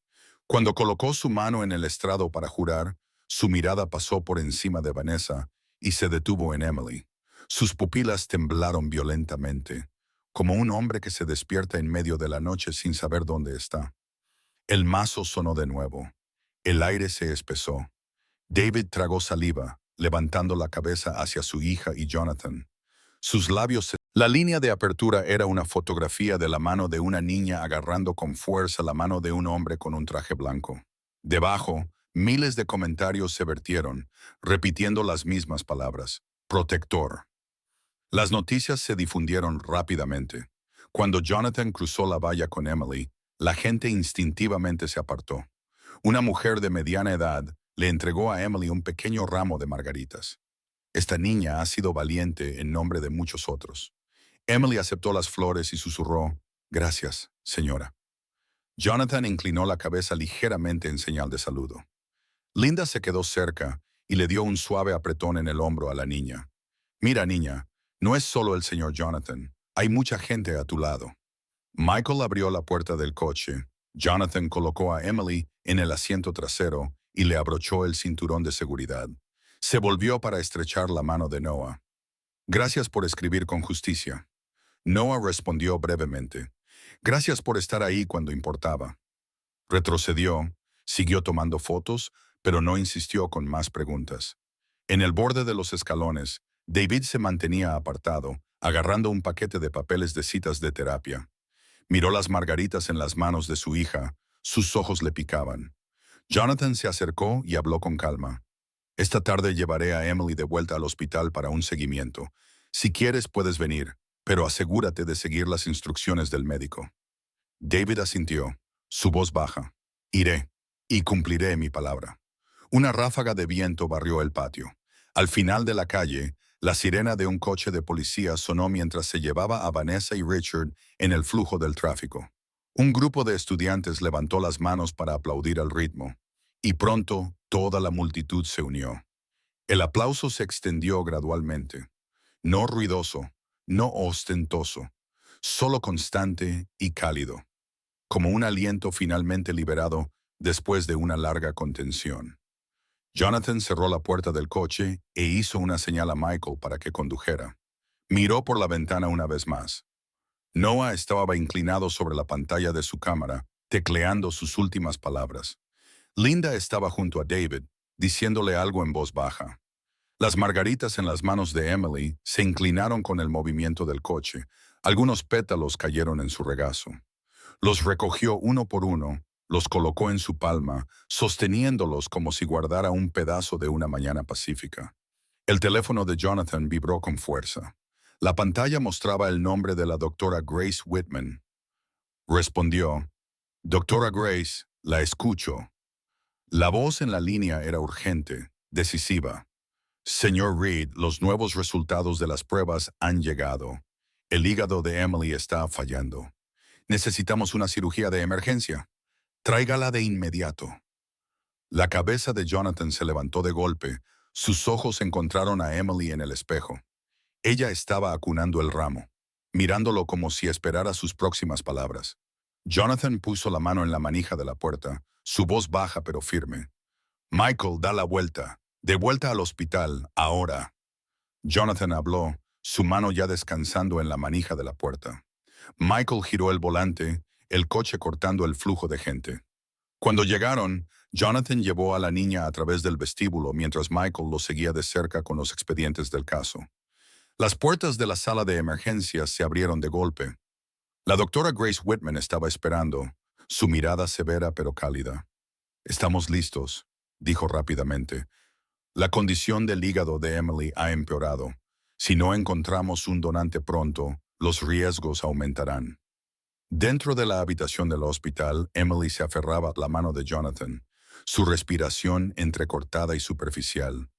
Cuando colocó su mano en el estrado para jurar, su mirada pasó por encima de Vanessa y se detuvo en Emily. Sus pupilas temblaron violentamente, como un hombre que se despierta en medio de la noche sin saber dónde está. El mazo sonó de nuevo. El aire se espesó. David tragó saliva, levantando la cabeza hacia su hija y Jonathan. Sus labios La línea de apertura era una fotografía de la mano de una niña agarrando con fuerza la mano de un hombre con un traje blanco. Debajo, miles de comentarios se vertieron, repitiendo las mismas palabras. Protector. Las noticias se difundieron rápidamente. Cuando Jonathan cruzó la valla con Emily, la gente instintivamente se apartó. Una mujer de mediana edad le entregó a Emily un pequeño ramo de margaritas. Esta niña ha sido valiente en nombre de muchos otros. Emily aceptó las flores y susurró, «Gracias, señora». Jonathan inclinó la cabeza ligeramente en señal de saludo. Linda se quedó cerca y le dio un suave apretón en el hombro a la niña. «Mira, niña, no es solo el señor Jonathan. Hay mucha gente a tu lado». Michael abrió la puerta del coche. Jonathan colocó a Emily en el asiento trasero y le abrochó el cinturón de seguridad. Se volvió para estrechar la mano de Noah. «Gracias por escribir con justicia». Noah respondió brevemente. «Gracias por estar ahí cuando importaba». Retrocedió, siguió tomando fotos, pero no insistió con más preguntas. En el borde de los escalones, David se mantenía apartado, agarrando un paquete de papeles de citas de terapia. Miró las margaritas en las manos de su hija, sus ojos le picaban. Jonathan se acercó y habló con calma. «Esta tarde llevaré a Emily de vuelta al hospital para un seguimiento. Si quieres puedes venir, pero asegúrate de seguir las instrucciones del médico». David asintió, su voz baja. «Iré, y cumpliré mi palabra». Una ráfaga de viento barrió el patio. Al final de la calle, la sirena de un coche de policía sonó mientras se llevaba a Vanessa y Richard en el flujo del tráfico. Un grupo de estudiantes levantó las manos para aplaudir al ritmo, y pronto toda la multitud se unió. El aplauso se extendió gradualmente, no ruidoso, no ostentoso, solo constante y cálido, como un aliento finalmente liberado después de una larga contención. Jonathan cerró la puerta del coche e hizo una señal a Michael para que condujera. Miró por la ventana una vez más. Noah estaba inclinado sobre la pantalla de su cámara, tecleando sus últimas palabras. Linda estaba junto a David, diciéndole algo en voz baja. Las margaritas en las manos de Emily se inclinaron con el movimiento del coche. Algunos pétalos cayeron en su regazo. Los recogió uno por uno, los colocó en su palma, sosteniéndolos como si guardara un pedazo de una mañana pacífica. El teléfono de Jonathan vibró con fuerza. La pantalla mostraba el nombre de la doctora Grace Whitman. Respondió, «Doctora Grace, la escucho». La voz en la línea era urgente, decisiva. «Señor Reed, los nuevos resultados de las pruebas han llegado. El hígado de Emily está fallando. Necesitamos una cirugía de emergencia. Tráigala de inmediato». La cabeza de Jonathan se levantó de golpe. Sus ojos encontraron a Emily en el espejo. Ella estaba acunando el ramo, mirándolo como si esperara sus próximas palabras. Jonathan puso la mano en la manija de la puerta, su voz baja pero firme. «Michael, da la vuelta. De vuelta al hospital, ahora». Jonathan habló, su mano ya descansando en la manija de la puerta. Michael giró el volante, el coche cortando el flujo de gente. Cuando llegaron, Jonathan llevó a la niña a través del vestíbulo mientras Michael lo seguía de cerca con los expedientes del caso. Las puertas de la sala de emergencias se abrieron de golpe. La doctora Grace Whitman estaba esperando, su mirada severa pero cálida. «Estamos listos», dijo rápidamente. La condición del hígado de Emily ha empeorado. Si no encontramos un donante pronto, los riesgos aumentarán. Dentro de la habitación del hospital, Emily se aferraba a la mano de Jonathan, su respiración entrecortada y superficial.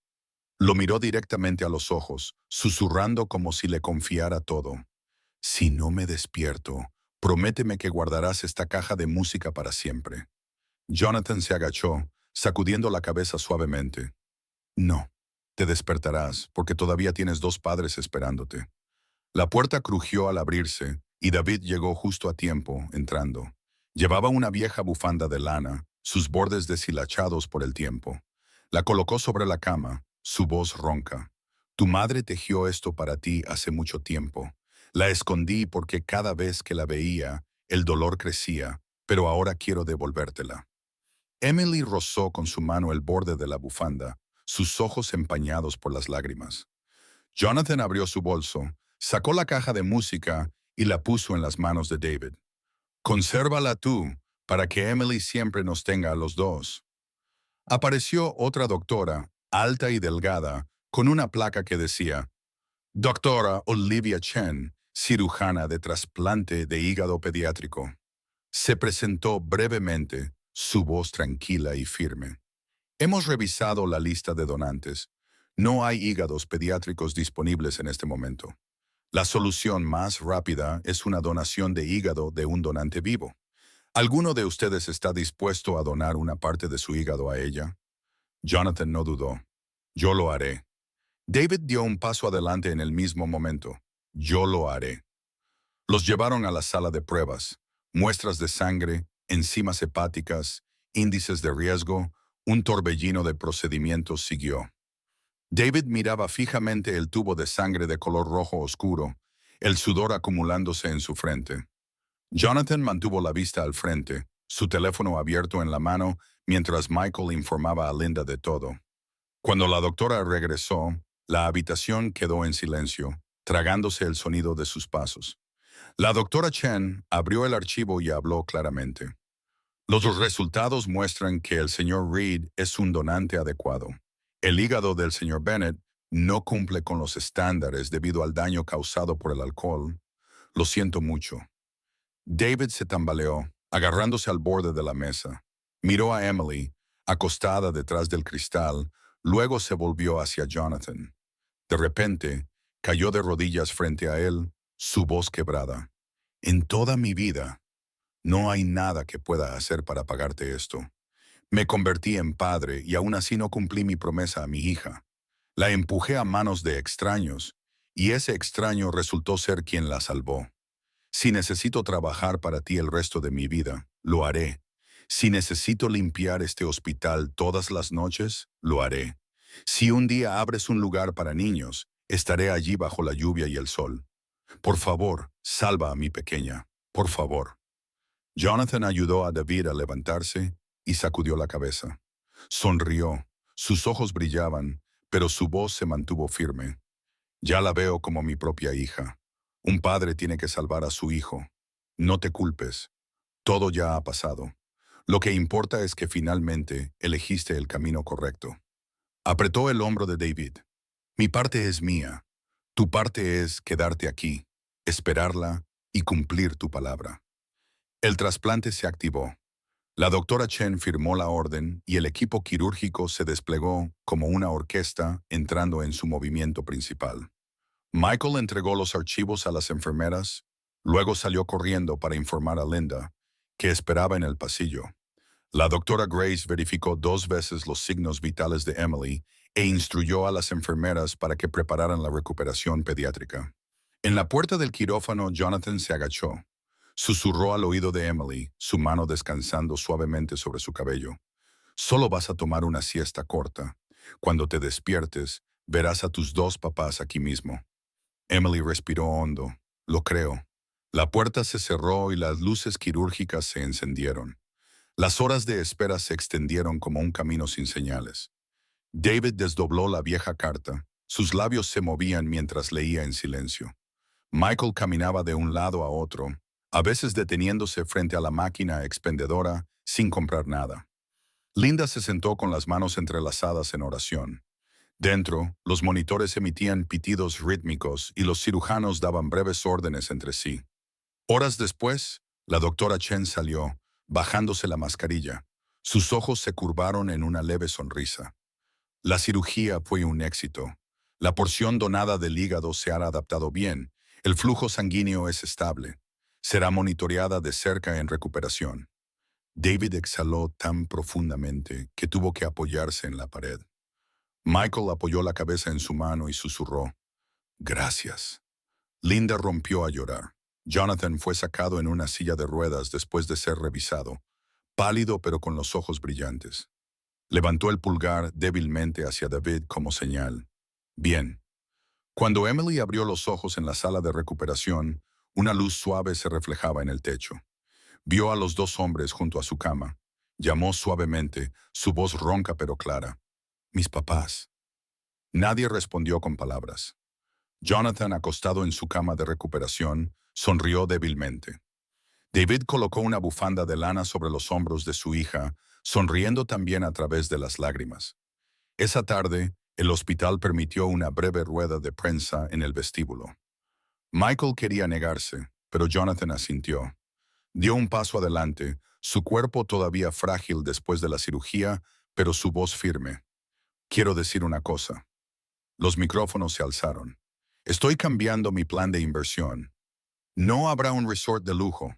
Lo miró directamente a los ojos, susurrando como si le confiara todo. Si no me despierto, prométeme que guardarás esta caja de música para siempre. Jonathan se agachó, sacudiendo la cabeza suavemente. No, te despertarás, porque todavía tienes dos padres esperándote. La puerta crujió al abrirse, y David llegó justo a tiempo, entrando. Llevaba una vieja bufanda de lana, sus bordes deshilachados por el tiempo. La colocó sobre la cama, su voz ronca. Tu madre tejió esto para ti hace mucho tiempo. La escondí porque cada vez que la veía, el dolor crecía, pero ahora quiero devolvértela. Emily rozó con su mano el borde de la bufanda, sus ojos empañados por las lágrimas. Jonathan abrió su bolso, sacó la caja de música y la puso en las manos de David. Consérvala tú, para que Emily siempre nos tenga a los dos. Apareció otra doctora, alta y delgada, con una placa que decía, Doctora Olivia Chen, cirujana de trasplante de hígado pediátrico. Se presentó brevemente, su voz tranquila y firme. Hemos revisado la lista de donantes. No hay hígados pediátricos disponibles en este momento. La solución más rápida es una donación de hígado de un donante vivo. ¿Alguno de ustedes está dispuesto a donar una parte de su hígado a ella? Jonathan no dudó. Yo lo haré. David dio un paso adelante en el mismo momento. Yo lo haré. Los llevaron a la sala de pruebas. Muestras de sangre, enzimas hepáticas, índices de riesgo, un torbellino de procedimientos siguió. David miraba fijamente el tubo de sangre de color rojo oscuro, el sudor acumulándose en su frente. Jonathan mantuvo la vista al frente, su teléfono abierto en la mano, mientras Michael informaba a Linda de todo. Cuando la doctora regresó, la habitación quedó en silencio, tragándose el sonido de sus pasos. La doctora Chen abrió el archivo y habló claramente. Los resultados muestran que el señor Reed es un donante adecuado. El hígado del señor Bennett no cumple con los estándares debido al daño causado por el alcohol. Lo siento mucho. David se tambaleó, agarrándose al borde de la mesa. Miró a Emily, acostada detrás del cristal, luego se volvió hacia Jonathan. De repente, cayó de rodillas frente a él, su voz quebrada. En toda mi vida, no hay nada que pueda hacer para pagarte esto. Me convertí en padre y aún así no cumplí mi promesa a mi hija. La empujé a manos de extraños, y ese extraño resultó ser quien la salvó. Si necesito trabajar para ti el resto de mi vida, lo haré. Si necesito limpiar este hospital todas las noches, lo haré. Si un día abres un lugar para niños, estaré allí bajo la lluvia y el sol. Por favor, salva a mi pequeña. Por favor. Jonathan ayudó a David a levantarse y sacudió la cabeza. Sonrió. Sus ojos brillaban, pero su voz se mantuvo firme. Ya la veo como mi propia hija. Un padre tiene que salvar a su hijo. No te culpes. Todo ya ha pasado. Lo que importa es que finalmente elegiste el camino correcto. Apretó el hombro de David. Mi parte es mía. Tu parte es quedarte aquí, esperarla y cumplir tu palabra. El trasplante se activó. La doctora Chen firmó la orden y el equipo quirúrgico se desplegó como una orquesta entrando en su movimiento principal. Michael entregó los archivos a las enfermeras, luego salió corriendo para informar a Linda, que esperaba en el pasillo. La doctora Grace verificó 2 veces los signos vitales de Emily e instruyó a las enfermeras para que prepararan la recuperación pediátrica. En la puerta del quirófano, Jonathan se agachó. Susurró al oído de Emily, su mano descansando suavemente sobre su cabello. Solo vas a tomar una siesta corta. Cuando te despiertes, verás a tus 2 papás aquí mismo. Emily respiró hondo. Lo creo. La puerta se cerró y las luces quirúrgicas se encendieron. Las horas de espera se extendieron como un camino sin señales. David desdobló la vieja carta. Sus labios se movían mientras leía en silencio. Michael caminaba de un lado a otro, a veces deteniéndose frente a la máquina expendedora sin comprar nada. Linda se sentó con las manos entrelazadas en oración. Dentro, los monitores emitían pitidos rítmicos y los cirujanos daban breves órdenes entre sí. Horas después, la doctora Chen salió, bajándose la mascarilla. Sus ojos se curvaron en una leve sonrisa. La cirugía fue un éxito. La porción donada del hígado se ha adaptado bien. El flujo sanguíneo es estable. Será monitoreada de cerca en recuperación. David exhaló tan profundamente que tuvo que apoyarse en la pared. Michael apoyó la cabeza en su mano y susurró, «Gracias». Linda rompió a llorar. Jonathan fue sacado en una silla de ruedas después de ser revisado, pálido pero con los ojos brillantes. Levantó el pulgar débilmente hacia David como señal. Bien. Cuando Emily abrió los ojos en la sala de recuperación, una luz suave se reflejaba en el techo. Vio a los dos hombres junto a su cama. Llamó suavemente, su voz ronca pero clara. «Mis papás». Nadie respondió con palabras. Jonathan, acostado en su cama de recuperación, sonrió débilmente. David colocó una bufanda de lana sobre los hombros de su hija, sonriendo también a través de las lágrimas. Esa tarde, el hospital permitió una breve rueda de prensa en el vestíbulo. Michael quería negarse, pero Jonathan asintió. Dio un paso adelante, su cuerpo todavía frágil después de la cirugía, pero su voz firme. «Quiero decir una cosa». Los micrófonos se alzaron. «Estoy cambiando mi plan de inversión. No habrá un resort de lujo».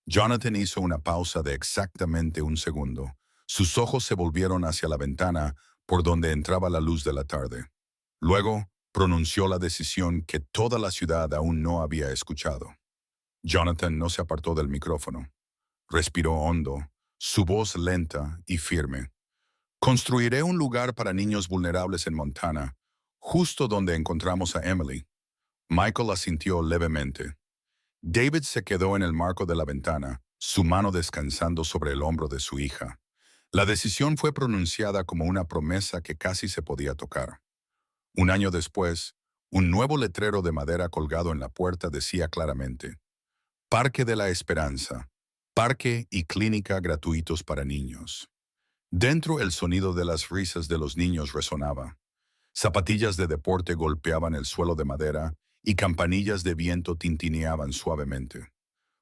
Jonathan hizo una pausa de exactamente un segundo. Sus ojos se volvieron hacia la ventana por donde entraba la luz de la tarde. Luego, pronunció la decisión que toda la ciudad aún no había escuchado. Jonathan no se apartó del micrófono. Respiró hondo, su voz lenta y firme. «Construiré un lugar para niños vulnerables en Montana, justo donde encontramos a Emily». Michael asintió levemente. David se quedó en el marco de la ventana, su mano descansando sobre el hombro de su hija. La decisión fue pronunciada como una promesa que casi se podía tocar. Un año después, un nuevo letrero de madera colgado en la puerta decía claramente: «Parque de la Esperanza, parque y clínica gratuitos para niños». Dentro, el sonido de las risas de los niños resonaba. Zapatillas de deporte golpeaban el suelo de madera y campanillas de viento tintineaban suavemente.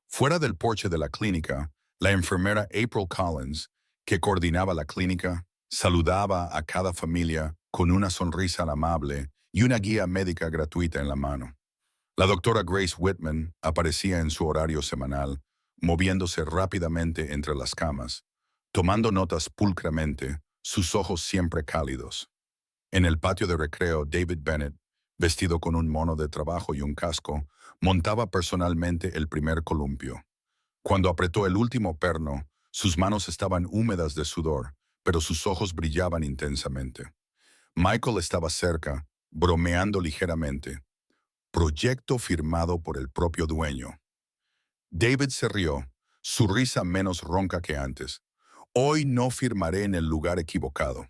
Fuera del porche de la clínica, la enfermera April Collins, que coordinaba la clínica, saludaba a cada familia con una sonrisa amable y una guía médica gratuita en la mano. La doctora Grace Whitman aparecía en su horario semanal, moviéndose rápidamente entre las camas, tomando notas pulcramente, sus ojos siempre cálidos. En el patio de recreo, David Bennett, vestido con un mono de trabajo y un casco, montaba personalmente el primer columpio. Cuando apretó el último perno, sus manos estaban húmedas de sudor, pero sus ojos brillaban intensamente. Michael estaba cerca, bromeando ligeramente. Proyecto firmado por el propio dueño. David se rió, su risa menos ronca que antes. «Hoy no firmaré en el lugar equivocado».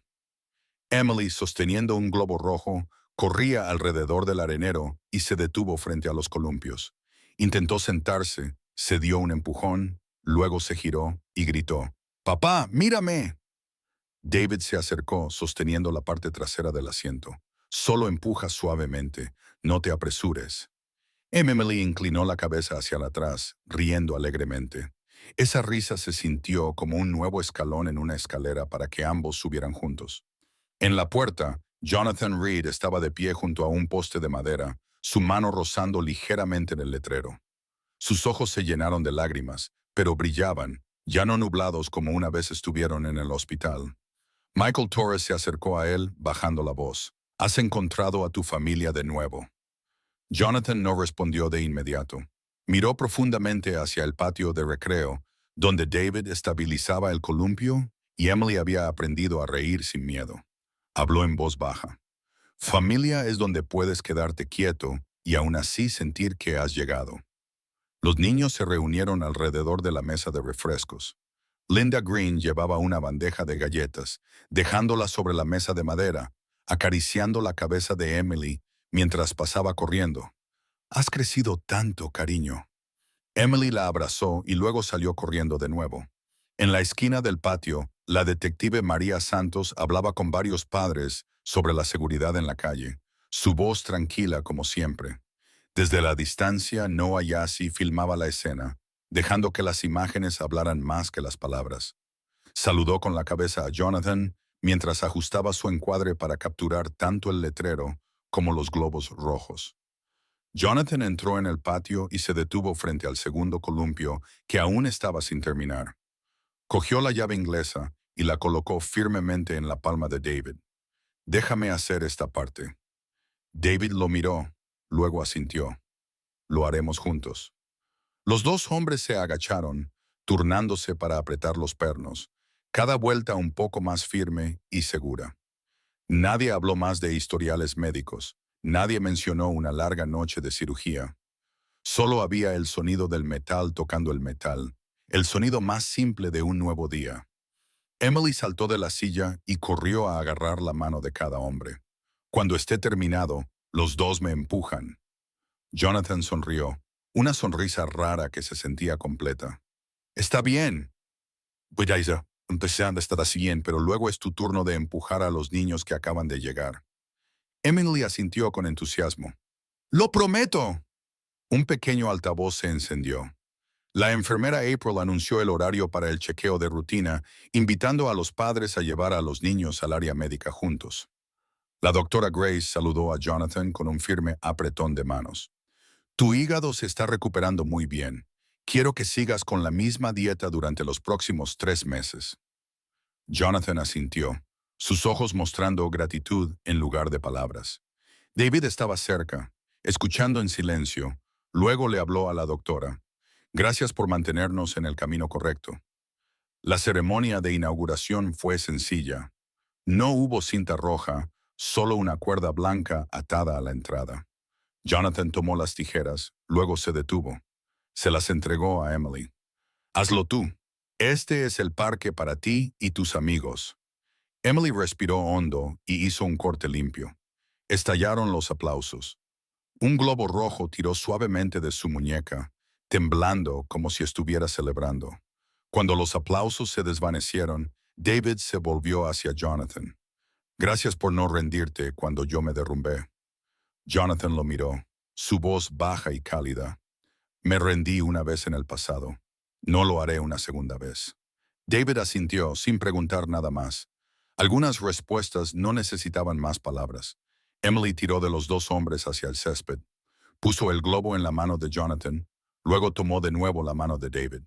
Emily, sosteniendo un globo rojo, corría alrededor del arenero y se detuvo frente a los columpios. Intentó sentarse, se dio un empujón, luego se giró y gritó: «¡Papá, mírame!». David se acercó, sosteniendo la parte trasera del asiento. «Solo empuja suavemente, no te apresures». Emily inclinó la cabeza hacia atrás, riendo alegremente. Esa risa se sintió como un nuevo escalón en una escalera para que ambos subieran juntos. En la puerta, Jonathan Reed estaba de pie junto a un poste de madera, su mano rozando ligeramente en el letrero. Sus ojos se llenaron de lágrimas, pero brillaban, ya no nublados como una vez estuvieron en el hospital. Michael Torres se acercó a él, bajando la voz. «Has encontrado a tu familia de nuevo». Jonathan no respondió de inmediato. Miró profundamente hacia el patio de recreo, donde David estabilizaba el columpio y Emily había aprendido a reír sin miedo. Habló en voz baja. «Familia es donde puedes quedarte quieto y aún así sentir que has llegado». Los niños se reunieron alrededor de la mesa de refrescos. Linda Green llevaba una bandeja de galletas, dejándola sobre la mesa de madera, acariciando la cabeza de Emily mientras pasaba corriendo. «Has crecido tanto, cariño». Emily la abrazó y luego salió corriendo de nuevo. En la esquina del patio, la detective María Santos hablaba con varios padres sobre la seguridad en la calle, su voz tranquila como siempre. Desde la distancia, Noah Yassi filmaba la escena, dejando que las imágenes hablaran más que las palabras. Saludó con la cabeza a Jonathan mientras ajustaba su encuadre para capturar tanto el letrero como los globos rojos. Jonathan entró en el patio y se detuvo frente al segundo columpio que aún estaba sin terminar. Cogió la llave inglesa y la colocó firmemente en la palma de David. «Déjame hacer esta parte». David lo miró, luego asintió. «Lo haremos juntos». Los dos hombres se agacharon, turnándose para apretar los pernos, cada vuelta un poco más firme y segura. Nadie habló más de historiales médicos, nadie mencionó una larga noche de cirugía. Solo había el sonido del metal tocando el metal, el sonido más simple de un nuevo día. Emily saltó de la silla y corrió a agarrar la mano de cada hombre. «Cuando esté terminado, los dos me empujan». Jonathan sonrió, una sonrisa rara que se sentía completa. «Está bien». «Pues ya, empezando estar bien, pero luego es tu turno de empujar a los niños que acaban de llegar». Emily asintió con entusiasmo. «¡Lo prometo!». Un pequeño altavoz se encendió. La enfermera April anunció el horario para el chequeo de rutina, invitando a los padres a llevar a los niños al área médica juntos. La doctora Grace saludó a Jonathan con un firme apretón de manos. «Tu hígado se está recuperando muy bien. Quiero que sigas con la misma dieta durante los próximos 3 meses». Jonathan asintió, sus ojos mostrando gratitud en lugar de palabras. David estaba cerca, escuchando en silencio. Luego le habló a la doctora. «Gracias por mantenernos en el camino correcto». La ceremonia de inauguración fue sencilla. No hubo cinta roja, solo una cuerda blanca atada a la entrada. Jonathan tomó las tijeras, luego se detuvo. Se las entregó a Emily. «Hazlo tú. Este es el parque para ti y tus amigos». Emily respiró hondo y hizo un corte limpio. Estallaron los aplausos. Un globo rojo tiró suavemente de su muñeca, temblando como si estuviera celebrando. Cuando los aplausos se desvanecieron, David se volvió hacia Jonathan. «Gracias por no rendirte cuando yo me derrumbé». Jonathan lo miró, su voz baja y cálida. «Me rendí una vez en el pasado. No lo haré una segunda vez». David asintió sin preguntar nada más. Algunas respuestas no necesitaban más palabras. Emily tiró de los dos hombres hacia el césped. Puso el globo en la mano de Jonathan, luego tomó de nuevo la mano de David.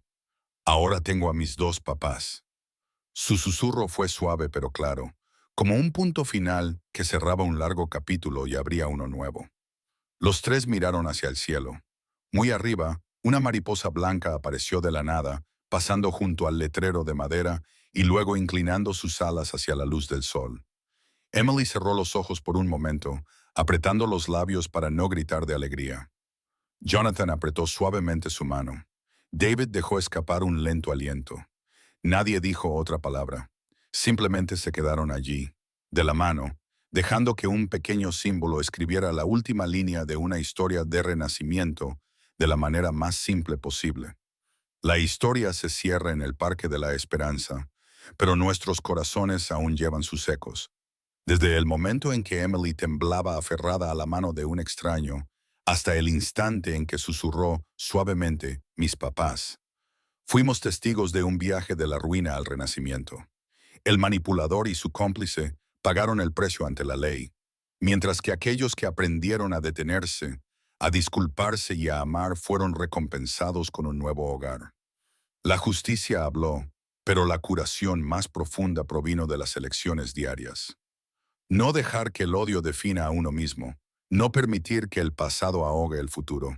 «Ahora tengo a mis dos papás». Su susurro fue suave pero claro, como un punto final que cerraba un largo capítulo y abría uno nuevo. Los tres miraron hacia el cielo. Muy arriba, una mariposa blanca apareció de la nada, pasando junto al letrero de madera y luego inclinando sus alas hacia la luz del sol. Emily cerró los ojos por un momento, apretando los labios para no gritar de alegría. Jonathan apretó suavemente su mano. David dejó escapar un lento aliento. Nadie dijo otra palabra. Simplemente se quedaron allí, de la mano, dejando que un pequeño símbolo escribiera la última línea de una historia de renacimiento de la manera más simple posible. La historia se cierra en el Parque de la Esperanza, pero nuestros corazones aún llevan sus ecos. Desde el momento en que Emily temblaba aferrada a la mano de un extraño, hasta el instante en que susurró suavemente, «mis papás», fuimos testigos de un viaje de la ruina al renacimiento. El manipulador y su cómplice pagaron el precio ante la ley, mientras que aquellos que aprendieron a detenerse, a disculparse y a amar fueron recompensados con un nuevo hogar. La justicia habló, pero la curación más profunda provino de las elecciones diarias. No dejar que el odio defina a uno mismo, no permitir que el pasado ahogue el futuro.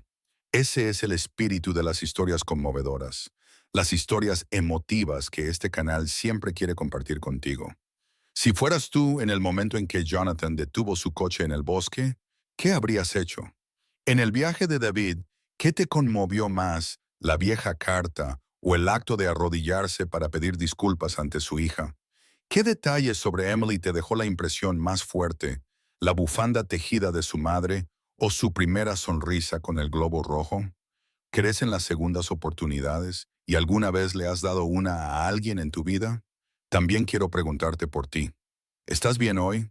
Ese es el espíritu de las historias conmovedoras, las historias emotivas que este canal siempre quiere compartir contigo. Si fueras tú en el momento en que Jonathan detuvo su coche en el bosque, ¿qué habrías hecho? En el viaje de David, ¿qué te conmovió más, la vieja carta o el acto de arrodillarse para pedir disculpas ante su hija? ¿Qué detalles sobre Emily te dejó la impresión más fuerte, la bufanda tejida de su madre o su primera sonrisa con el globo rojo? ¿Crees en las segundas oportunidades y alguna vez le has dado una a alguien en tu vida? También quiero preguntarte por ti. ¿Estás bien hoy?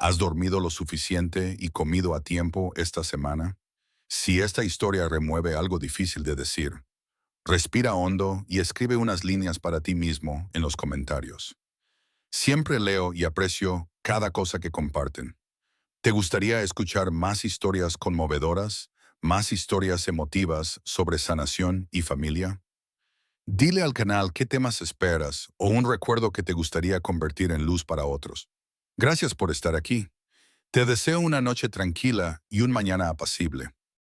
¿Has dormido lo suficiente y comido a tiempo esta semana? Si esta historia remueve algo difícil de decir, respira hondo y escribe unas líneas para ti mismo en los comentarios. Siempre leo y aprecio cada cosa que comparten. ¿Te gustaría escuchar más historias conmovedoras, más historias emotivas sobre sanación y familia? Dile al canal qué temas esperas o un recuerdo que te gustaría convertir en luz para otros. Gracias por estar aquí. Te deseo una noche tranquila y un mañana apacible.